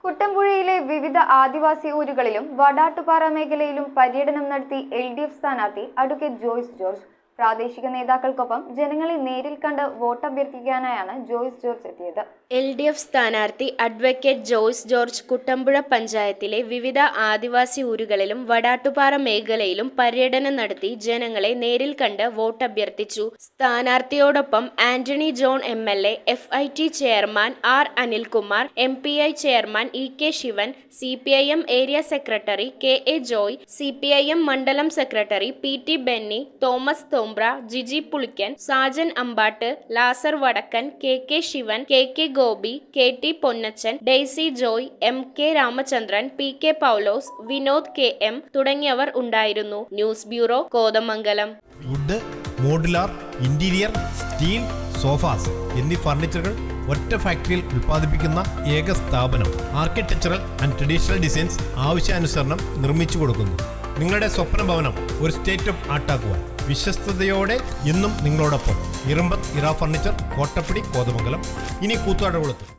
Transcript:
കുട്ടമ്പുഴയിലെ വിവിധ ആദിവാസി ഊരുകളിലും വടാട്ടുപാറ മേഖലയിലും പര്യടനം നടത്തി LDF സ്ഥാനാർത്ഥി അഡ്വക്കേറ്റ് ജോയ്സ് ജോർജ്. പ്രാദേശിക നേതാക്കൾക്കൊപ്പം ജനങ്ങളെ നേരിൽ കണ്ട് വോട്ടഭ്യർത്ഥിക്കാനായാണ് ജോയ്സ് ജോർജ് എത്തിയത്. LDF സ്ഥാനാർത്ഥി അഡ്വക്കേറ്റ് ജോയ്സ് ജോർജ് കുട്ടമ്പുഴ പഞ്ചായത്തിലെ വിവിധ ആദിവാസി ഊരുകളിലും വടാട്ടുപാറ മേഖലയിലും പര്യടനം നടത്തി ജനങ്ങളെ നേരിൽ കണ്ട് വോട്ടഭ്യർത്ഥിച്ചു. സ്ഥാനാർത്ഥിയോടൊപ്പം Antony John MLA, FIT chairman R Anilkumar, MPI chairman EK Sivan, CPIM area secretary KA Joy, CPIM മണ്ഡലം secretary PT Benny, Thomas Thombra, Jiji Pulikkan, Sajan Ambatt, Lazar Vadakkan, KK Sivan, KK Gopi, KT Ponnachan, Daisy Joy, MK Ramachandran, PK Paulose, Vinod KM തുടങ്ങിയവർ ഉണ്ടായിരുന്നു. News bureau, Kothamangalam. Wood, modular, interior, steel, sofas എന്നീ ഫർണിച്ചറുകൾ ഒറ്റ ഫാക്ടറിയിൽ ഉൽപ്പാദിപ്പിക്കുന്ന ഏക സ്ഥാപനം. ആർക്കിടെക്ചറൽ ആൻഡ് ട്രഡീഷണൽ ഡിസൈൻസ് ആവശ്യാനുസരണം നിർമ്മിച്ചു കൊടുക്കുന്നു. നിങ്ങളുടെ സ്വപ്ന ഭവനം ഒരു സ്റ്റേറ്റ് ഓഫ് ആർട്ടാക്കുവാൻ വിശ്വസ്തയോടെ എന്നും നിങ്ങളോടൊപ്പം. ഇറമ്പത്ത് ഇറ ഫർണിച്ചർ, കോട്ടപ്പടി, കോതമംഗലം. ഇനി കൂത്തുവാടകുളത്ത്.